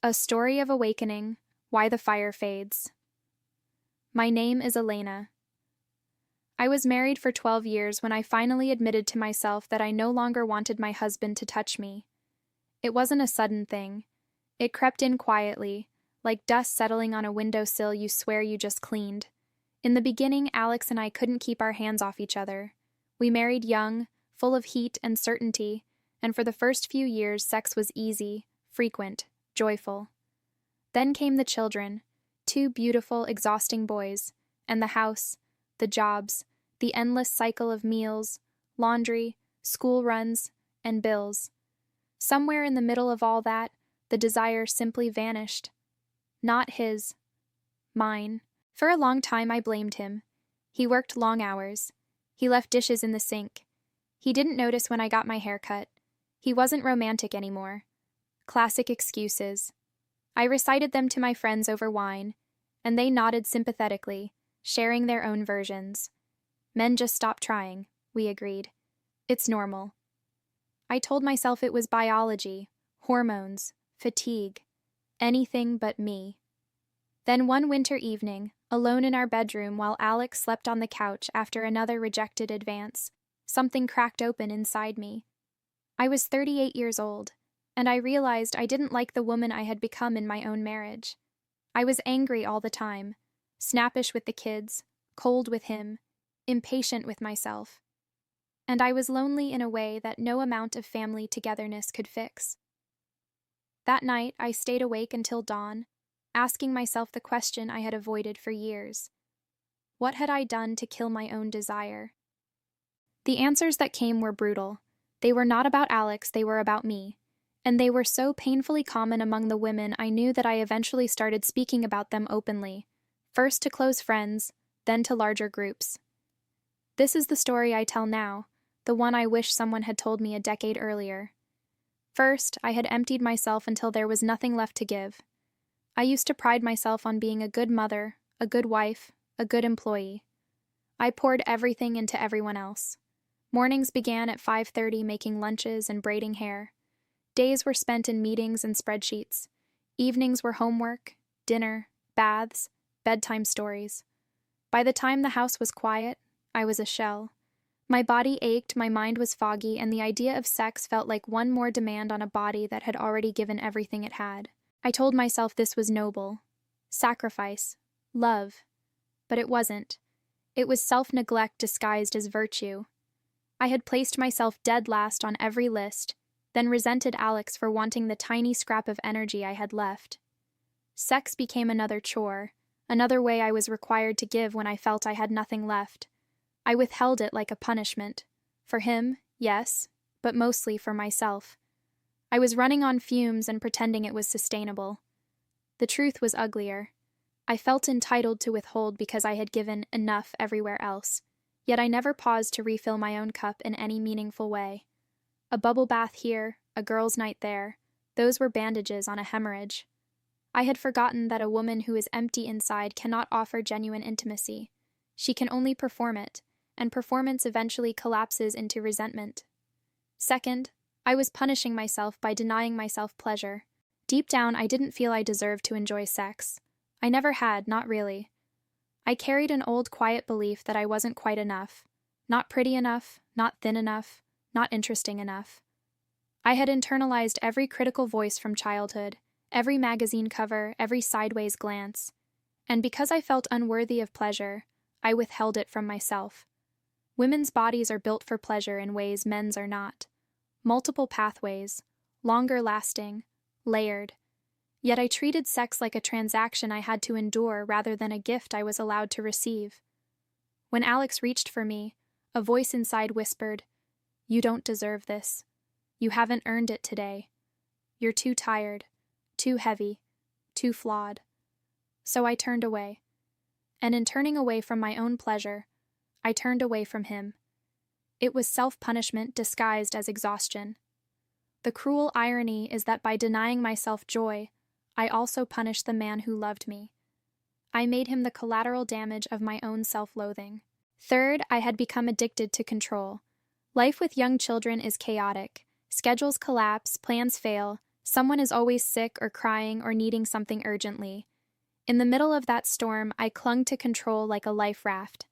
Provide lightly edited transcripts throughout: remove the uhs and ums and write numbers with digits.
A Story of Awakening, Why the Fire Fades. My name is Elena. I was married for 12 years when I finally admitted to myself that I no longer wanted my husband to touch me. It wasn't a sudden thing. It crept in quietly, like dust settling on a windowsill you swear you just cleaned. In the beginning, Alex and I couldn't keep our hands off each other. We married young, full of heat and certainty, and for the first few years sex was easy, frequent, joyful. Then came the children, 2 beautiful, exhausting boys, and the house, the jobs, the endless cycle of meals, laundry, school runs, and bills. Somewhere in the middle of all that, the desire simply vanished. Not his. Mine. For a long time I blamed him. He worked long hours. He left dishes in the sink. He didn't notice when I got my hair cut. He wasn't romantic anymore. Classic excuses. I recited them to my friends over wine, and they nodded sympathetically, sharing their own versions. Men just stop trying, we agreed. It's normal. I told myself it was biology, hormones, fatigue, anything but me. Then one winter evening, alone in our bedroom while Alex slept on the couch after another rejected advance, something cracked open inside me. I was 38 years old, and I realized I didn't like the woman I had become in my own marriage. I was angry all the time, snappish with the kids, cold with him, impatient with myself. And I was lonely in a way that no amount of family togetherness could fix. That night, I stayed awake until dawn, asking myself the question I had avoided for years. What had I done to kill my own desire? The answers that came were brutal. They were not about Alex, they were about me. And they were so painfully common among the women I knew that I eventually started speaking about them openly, first to close friends, then to larger groups. This is the story I tell now, the one I wish someone had told me a decade earlier. First, I had emptied myself until there was nothing left to give. I used to pride myself on being a good mother, a good wife, a good employee. I poured everything into everyone else. Mornings began at 5:30 making lunches and braiding hair. Days were spent in meetings and spreadsheets. Evenings were homework, dinner, baths, bedtime stories. By the time the house was quiet, I was a shell. My body ached, my mind was foggy, and the idea of sex felt like one more demand on a body that had already given everything it had. I told myself this was noble. Sacrifice. Love. But it wasn't. It was self-neglect disguised as virtue. I had placed myself dead last on every list, then resented Alex for wanting the tiny scrap of energy I had left. Sex became another chore, another way I was required to give when I felt I had nothing left. I withheld it like a punishment. For him, yes, but mostly for myself. I was running on fumes and pretending it was sustainable. The truth was uglier. I felt entitled to withhold because I had given enough everywhere else, yet I never paused to refill my own cup in any meaningful way. A bubble bath here, a girls' night there, those were bandages on a hemorrhage. I had forgotten that a woman who is empty inside cannot offer genuine intimacy. She can only perform it, and performance eventually collapses into resentment. Second, I was punishing myself by denying myself pleasure. Deep down, I didn't feel I deserved to enjoy sex. I never had, not really. I carried an old quiet belief that I wasn't quite enough. Not pretty enough, not thin enough, not interesting enough. I had internalized every critical voice from childhood, every magazine cover, every sideways glance. And because I felt unworthy of pleasure, I withheld it from myself. Women's bodies are built for pleasure in ways men's are not. Multiple pathways, longer lasting, layered. Yet I treated sex like a transaction I had to endure rather than a gift I was allowed to receive. When Alex reached for me, a voice inside whispered, "You don't deserve this. You haven't earned it today. You're too tired, too heavy, too flawed." So I turned away. And in turning away from my own pleasure, I turned away from him. It was self-punishment disguised as exhaustion. The cruel irony is that by denying myself joy, I also punished the man who loved me. I made him the collateral damage of my own self-loathing. Third, I had become addicted to control. Life with young children is chaotic. Schedules collapse, plans fail, Someone is always sick or crying or needing something urgently. In the middle of that storm, I clung to control like a life raft.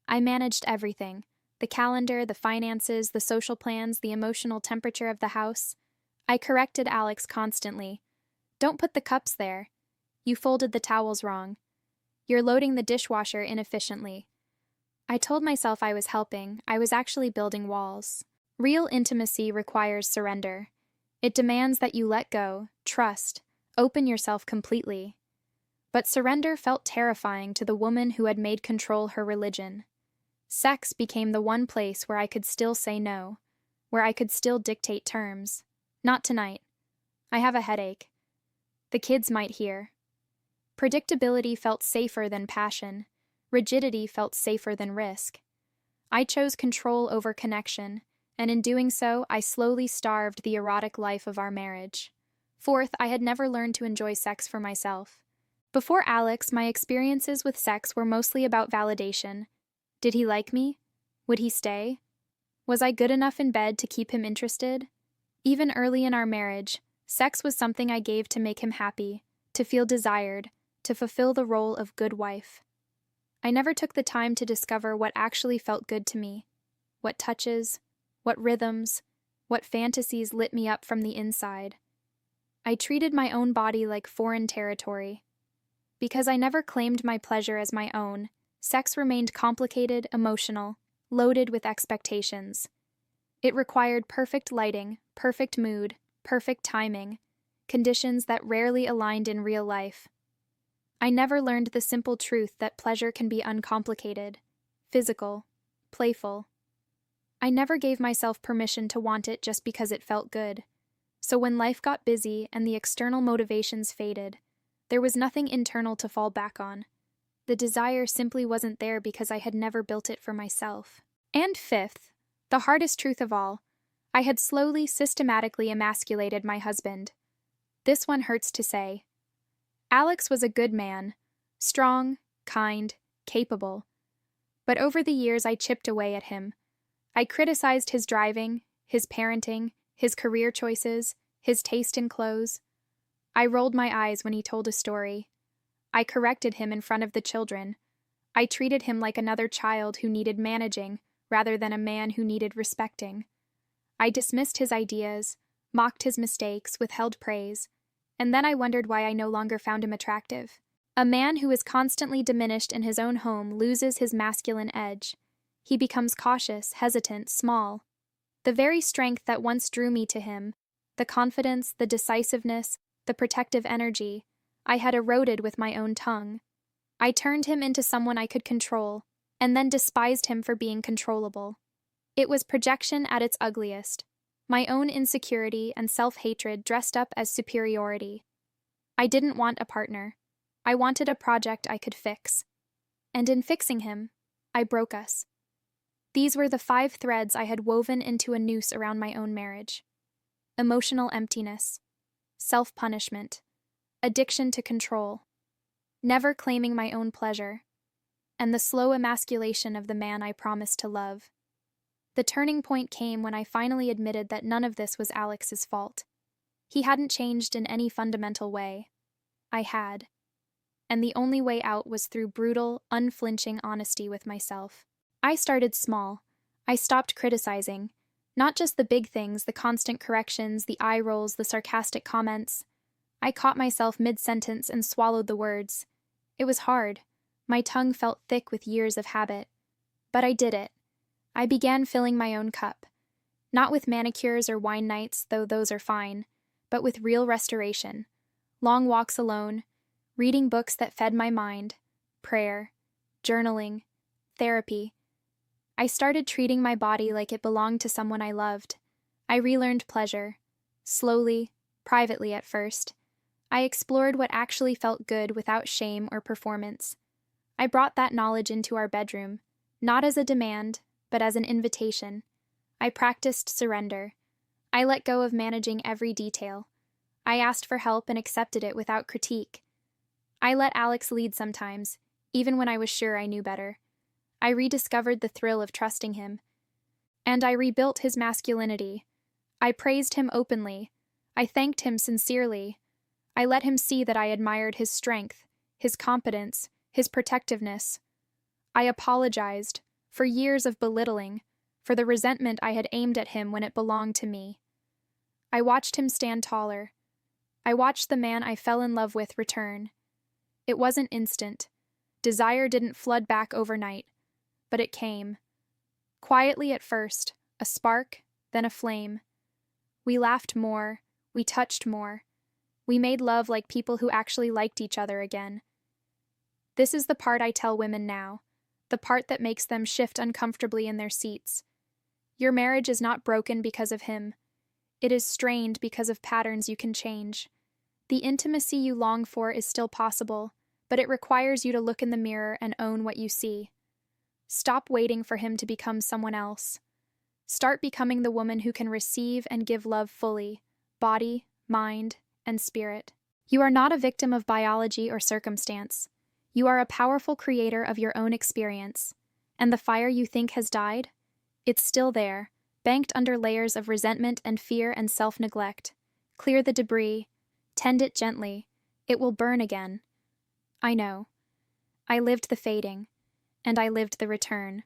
I managed everything: the calendar, the finances, the social plans, the emotional temperature of the house. I corrected Alex constantly. Don't put the cups there. You folded the towels wrong. You're loading the dishwasher inefficiently. I told myself I was helping. I was actually building walls. Real intimacy requires surrender. It demands that you let go, trust, open yourself completely. But surrender felt terrifying to the woman who had made control her religion. Sex became the one place where I could still say no, where I could still dictate terms. Not tonight. I have a headache. The kids might hear. Predictability felt safer than passion. Rigidity felt safer than risk. I chose control over connection, and in doing so, I slowly starved the erotic life of our marriage. Fourth, I had never learned to enjoy sex for myself. Before Alex, my experiences with sex were mostly about validation. Did he like me? Would he stay? Was I good enough in bed to keep him interested? Even early in our marriage, sex was something I gave to make him happy, to feel desired, to fulfill the role of good wife. I never took the time to discover what actually felt good to me, what touches, what rhythms, what fantasies lit me up from the inside. I treated my own body like foreign territory. Because I never claimed my pleasure as my own, sex remained complicated, emotional, loaded with expectations. It required perfect lighting, perfect mood, perfect timing, conditions that rarely aligned in real life. I never learned the simple truth that pleasure can be uncomplicated, physical, playful. I never gave myself permission to want it just because it felt good. So when life got busy and the external motivations faded, there was nothing internal to fall back on. The desire simply wasn't there because I had never built it for myself. And fifth, the hardest truth of all, I had slowly, systematically emasculated my husband. This one hurts to say. Alex was a good man, strong, kind, capable. But over the years I chipped away at him. I criticized his driving, his parenting, his career choices, his taste in clothes. I rolled my eyes when he told a story. I corrected him in front of the children. I treated him like another child who needed managing rather than a man who needed respecting. I dismissed his ideas, mocked his mistakes, withheld praise, and then I wondered why I no longer found him attractive. A man who is constantly diminished in his own home loses his masculine edge. He becomes cautious, hesitant, small. The very strength that once drew me to him, the confidence, the decisiveness, the protective energy, I had eroded with my own tongue. I turned him into someone I could control, and then despised him for being controllable. It was projection at its ugliest, my own insecurity and self-hatred dressed up as superiority. I didn't want a partner. I wanted a project I could fix. And in fixing him, I broke us. These were the 5 threads I had woven into a noose around my own marriage. Emotional emptiness, self-punishment, addiction to control, never claiming my own pleasure, and the slow emasculation of the man I promised to love. The turning point came when I finally admitted that none of this was Alex's fault. He hadn't changed in any fundamental way. I had. And the only way out was through brutal, unflinching honesty with myself. I started small. I stopped criticizing. Not just the big things, the constant corrections, the eye rolls, the sarcastic comments. I caught myself mid-sentence and swallowed the words. It was hard. My tongue felt thick with years of habit. But I did it. I began filling my own cup. Not with manicures or wine nights, though those are fine, but with real restoration. Long walks alone, reading books that fed my mind, prayer, journaling, therapy. I started treating my body like it belonged to someone I loved. I relearned pleasure. Slowly, privately at first. I explored what actually felt good without shame or performance. I brought that knowledge into our bedroom, not as a demand, but as an invitation. I practiced surrender. I let go of managing every detail. I asked for help and accepted it without critique. I let Alex lead sometimes, even when I was sure I knew better. I rediscovered the thrill of trusting him. And I rebuilt his masculinity. I praised him openly. I thanked him sincerely. I let him see that I admired his strength, his competence, his protectiveness. I apologized for years of belittling, for the resentment I had aimed at him when it belonged to me. I watched him stand taller. I watched the man I fell in love with return. It wasn't instant. Desire didn't flood back overnight, but it came. Quietly at first, a spark, then a flame. We laughed more, we touched more. We made love like people who actually liked each other again. This is the part I tell women now, the part that makes them shift uncomfortably in their seats. Your marriage is not broken because of him. It is strained because of patterns you can change. The intimacy you long for is still possible, but it requires you to look in the mirror and own what you see. Stop waiting for him to become someone else. Start becoming the woman who can receive and give love fully, body, mind, and spirit. You are not a victim of biology or circumstance. You are a powerful creator of your own experience. And the fire you think has died? It's still there, banked under layers of resentment and fear and self-neglect. Clear the debris. Tend it gently. It will burn again. I know. I lived the fading, and I lived the return.